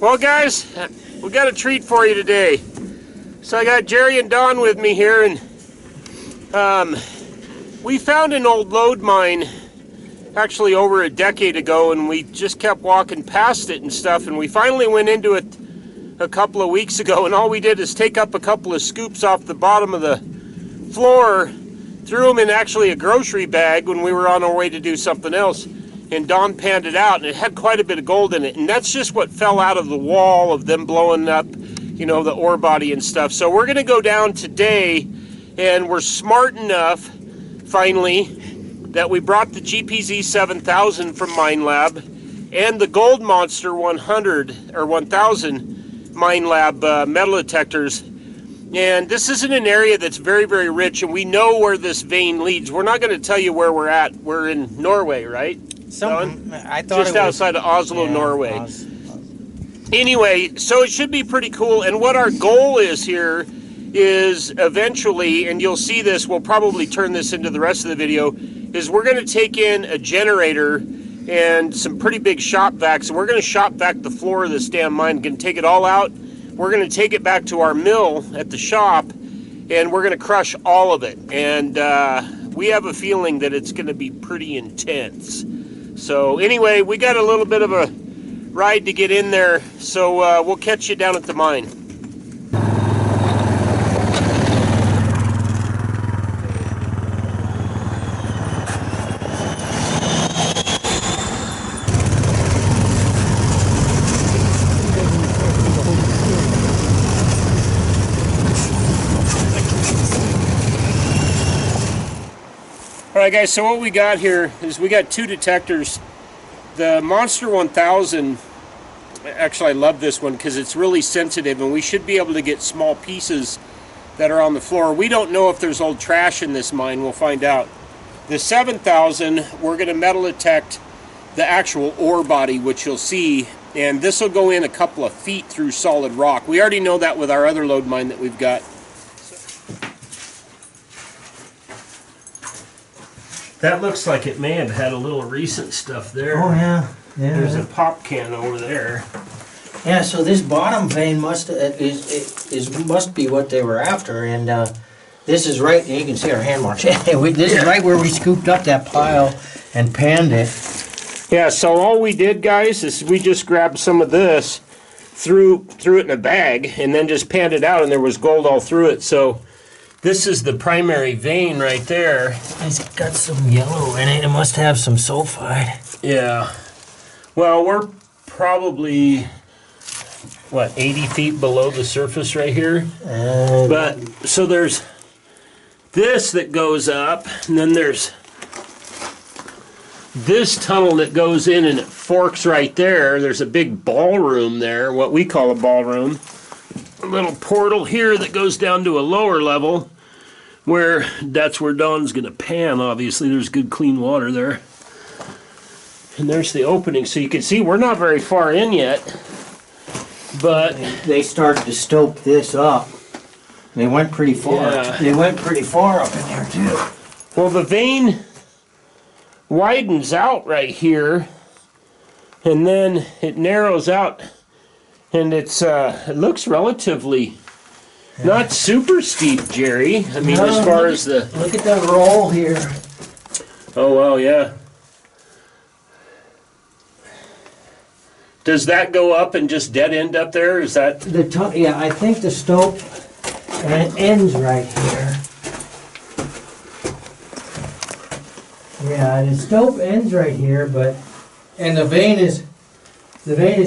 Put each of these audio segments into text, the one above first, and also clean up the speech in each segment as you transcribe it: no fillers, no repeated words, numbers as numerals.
Well, guys, we got a treat for you today. So I got Jerry and Don with me here, and we found an old lode mine actually over a decade ago, and we just kept walking past it and stuff, and we finally went into it a couple of weeks ago, and all we did is take up a couple of scoops off the bottom of the floor, threw them in actually a grocery bag when we were on our way to do something else, and Don panned it out, and it had quite a bit of gold in it, and that's just what fell out of the wall of them blowing up, you know, the ore body and stuff. So we're going to go down today, and we're smart enough, finally, that we brought the GPZ 7000 from Mine Lab and the Gold Monster 100 or 1000 Mine Lab metal detectors. And this is in an area that's very, very rich, and we know where this vein leads. We're not going to tell you where we're at. We're in Norway, right? I thought just outside of Oslo, yeah, Norway. Anyway, so it should be pretty cool. And what our goal is here is eventually, and you'll see this, we'll probably turn this into the rest of the video, is we're going to take in a generator and some pretty big shop vacs, and we're going to shop vac the floor of this damn mine. Going to take it all out. We're going to take it back to our mill at the shop, and we're going to crush all of it. And we have a feeling that it's going to be pretty intense. So anyway, we got a little bit of a ride to get in there, so we'll catch you down at the mine. Alright guys, so what we got here is we got two detectors. The Monster 1000, actually I love this one because it's really sensitive, and we should be able to get small pieces that are on the floor. We don't know if there's old trash in this mine, we'll find out. The 7000, we're going to metal detect the actual ore body, which you'll see, and this will go in a couple of feet through solid rock. We already know that with our other lode mine that we've got. That looks like it may have had a little recent stuff there. Oh yeah, yeah. There's a pop can over there. Yeah, so this bottom vein must be what they were after, and this is right. You can see our hand marks. This is right where we scooped up that pile and panned it. Yeah. So all we did, guys, is we just grabbed some of this, threw it in a bag, and then just panned it out, and there was gold all through it. So this is the primary vein right there. It's got some yellow in it. It must have some sulfide. Yeah. Well, we're probably, what, 80 feet below the surface right here? But, so there's this that goes up, and then there's this tunnel that goes in, and it forks right there. There's a big ballroom there, what we call a ballroom. A little portal here that goes down to a lower level, where that's where Don's going to pan. Obviously there's good clean water there, and there's the opening, so you can see we're not very far in yet, but they started to stope this up. They went pretty far. Yeah. They went pretty far up in there too. Well, the vein widens out right here, and then it narrows out, and it's it looks relatively not super steep, Jerry. I mean, as far as the... Look at the roll here. Oh, well, yeah. Does that go up and just dead end up there? Is that... Yeah, I think the stope ends right here. Yeah, the stope ends right here, but... And the vein is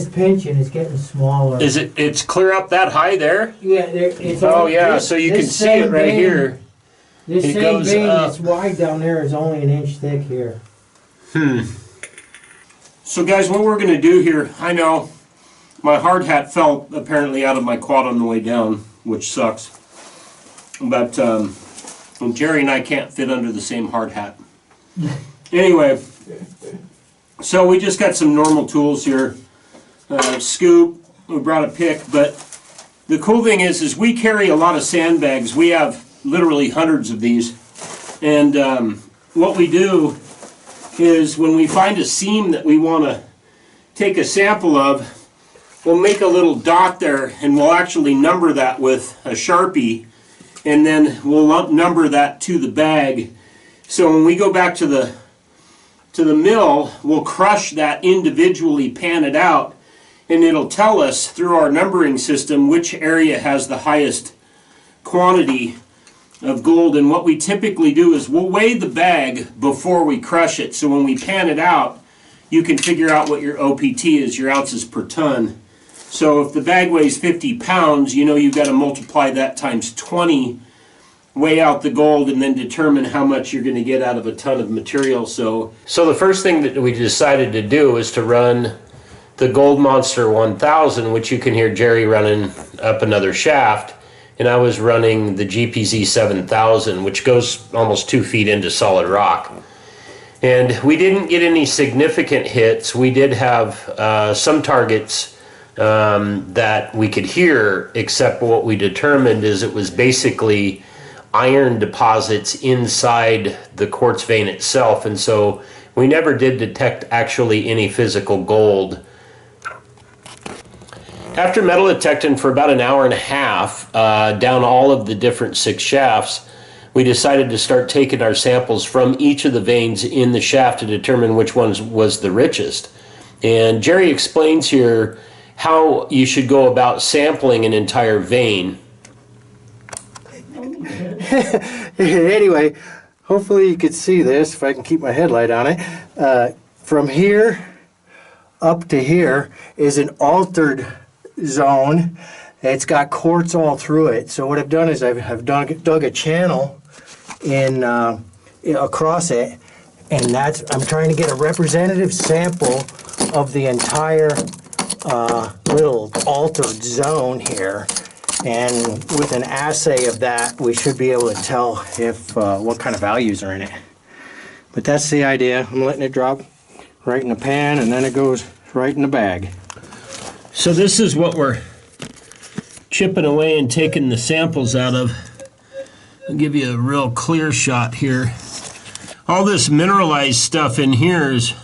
pinching. It's getting smaller. Is it? It's clear up that high there? Yeah, it's. Oh yeah, so you can see it right here. This same vein that's wide down there is only an inch thick here. So guys, what we're going to do here, I know my hard hat fell apparently out of my quad on the way down, which sucks. But Jerry and I can't fit under the same hard hat. Anyway, so we just got some normal tools here. Scoop, we brought a pick, but the cool thing is we carry a lot of sandbags. We have literally hundreds of these, and what we do is when we find a seam that we want to take a sample of, we'll make a little dot there, and we'll actually number that with a Sharpie, and then we'll number that to the bag. So when we go back to the mill, we'll crush that individually, pan it out, and it'll tell us through our numbering system which area has the highest quantity of gold. And what we typically do is we'll weigh the bag before we crush it, so when we pan it out, you can figure out what your OPT is, your ounces per ton. So if the bag weighs 50 pounds, you know you've got to multiply that times 20, weigh out the gold, and then determine how much you're going to get out of a ton of material. So the first thing that we decided to do is to run the Gold Monster 1000, which you can hear Jerry running up another shaft, and I was running the GPZ 7000, which goes almost 2 feet into solid rock. And we didn't get any significant hits. We did have some targets that we could hear, except what we determined is it was basically iron deposits inside the quartz vein itself, and so we never did detect actually any physical gold. After metal detecting for about an hour and a half down all of the different 6 shafts, we decided to start taking our samples from each of the veins in the shaft to determine which one was the richest. And Jerry explains here how you should go about sampling an entire vein. Anyway, hopefully you could see this if I can keep my headlight on it. From here up to here is an altered zone. It's got quartz all through it. So what I've done is I've dug a channel in across it, and I'm trying to get a representative sample of the entire little altered zone here. And with an assay of that, we should be able to tell if what kind of values are in it. But that's the idea. I'm letting it drop right in the pan, and then it goes right in the bag. So this is what we're chipping away and taking the samples out of. I'll give you a real clear shot here. All this mineralized stuff in here is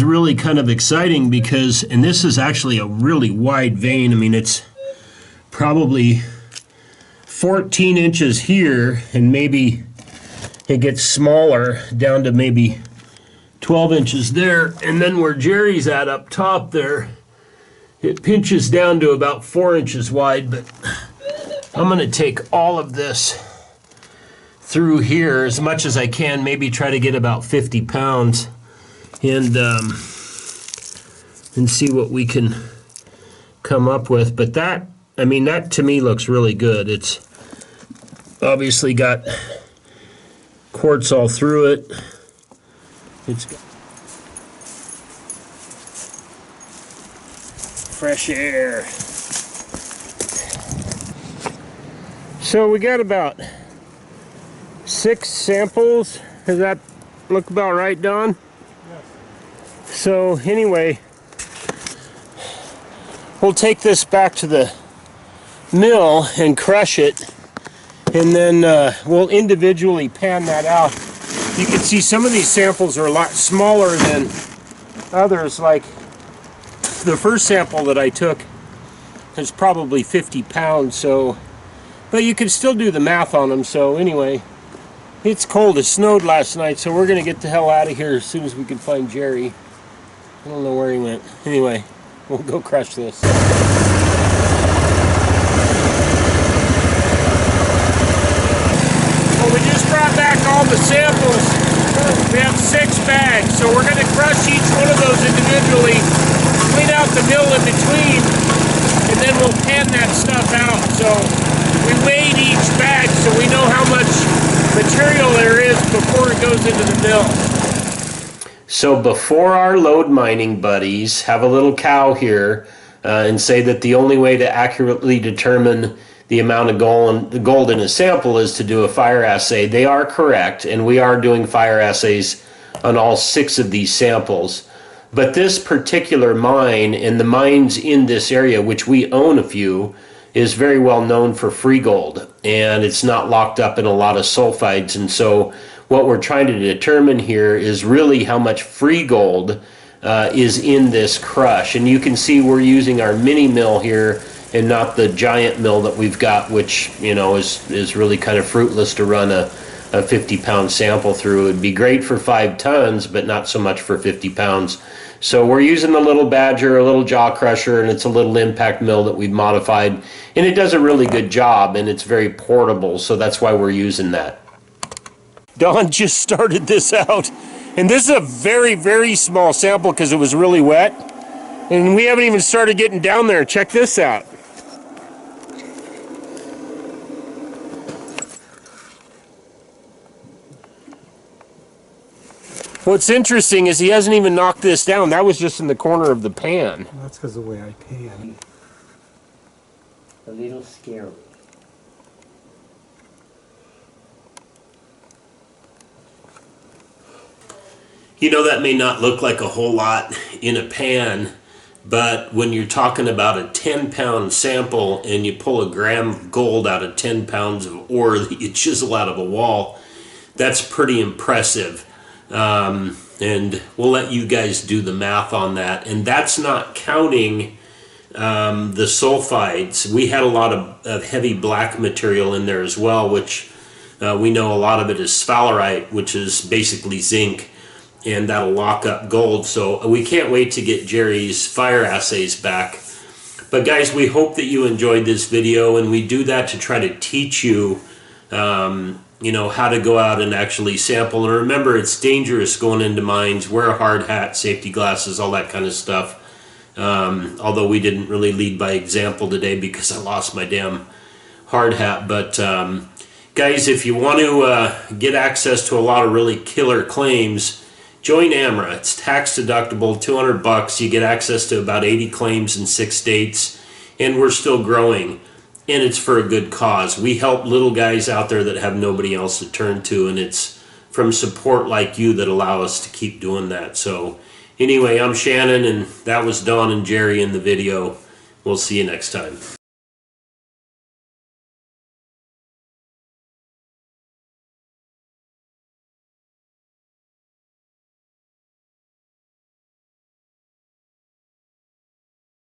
really kind of exciting because, and this is actually a really wide vein. I mean, it's probably 14 inches here, and maybe it gets smaller down to maybe 12 inches there, and then where Jerry's at up top there, it pinches down to about 4 inches wide. But I'm going to take all of this through here as much as I can, maybe try to get about 50 pounds, and see what we can come up with. But that, I mean, that to me looks really good. It's obviously got quartz all through it. It's got fresh air. So we got about 6 samples. Does that look about right, Don? Yes. So anyway, we'll take this back to the mill and crush it, and then we'll individually pan that out. You can see some of these samples are a lot smaller than others. Like the first sample that I took is probably 50 pounds, so, but you can still do the math on them. So anyway, it's cold. It snowed last night, so we're gonna get the hell out of here as soon as we can find Jerry. I don't know where he went. Anyway, we'll go crush this. Brought back all the samples. We have 6 bags, so we're going to crush each one of those individually, clean out the mill in between, and then we'll pan that stuff out. So we weighed each bag so we know how much material there is before it goes into the mill. So before our load mining buddies have a little cow here and say that the only way to accurately determine the amount of gold in a sample is to do a fire assay, they are correct, and we are doing fire assays on all 6 of these samples. But this particular mine, and the mines in this area, which we own a few, is very well known for free gold, and it's not locked up in a lot of sulfides. And so what we're trying to determine here is really how much free gold is in this crush. And you can see we're using our mini mill here and not the giant mill that we've got, which, you know, is really kind of fruitless to run a 50-pound sample through. It'd be great for 5 tons, but not so much for 50 pounds. So we're using the little Badger, a little jaw crusher, and it's a little impact mill that we've modified, and it does a really good job, and it's very portable, so that's why we're using that. Don just started this out, and this is a very, very small sample because it was really wet, and we haven't even started getting down there. Check this out. What's interesting is he hasn't even knocked this down. That was just in the corner of the pan. That's because of the way I pan. A little scary. You know, that may not look like a whole lot in a pan, but when you're talking about a 10-pound sample and you pull a gram of gold out of 10 pounds of ore that you chisel out of a wall, that's pretty impressive. And we'll let you guys do the math on that. And that's not counting the sulfides. We had a lot of heavy black material in there as well, which we know a lot of it is sphalerite, which is basically zinc, and that'll lock up gold. So we can't wait to get Jerry's fire assays back. But guys, we hope that you enjoyed this video, and we do that to try to teach you you know, how to go out and actually sample. And remember, it's dangerous going into mines. Wear a hard hat, safety glasses, all that kind of stuff. Although we didn't really lead by example today because I lost my damn hard hat. But guys, if you want to get access to a lot of really killer claims, join AMRA. It's tax deductible, $200. You get access to about 80 claims in 6 states, and we're still growing. And it's for a good cause. We help little guys out there that have nobody else to turn to, and it's from support like you that allow us to keep doing that. So anyway, I'm Shannon, and that was Don and Jerry in the video. We'll see you next time.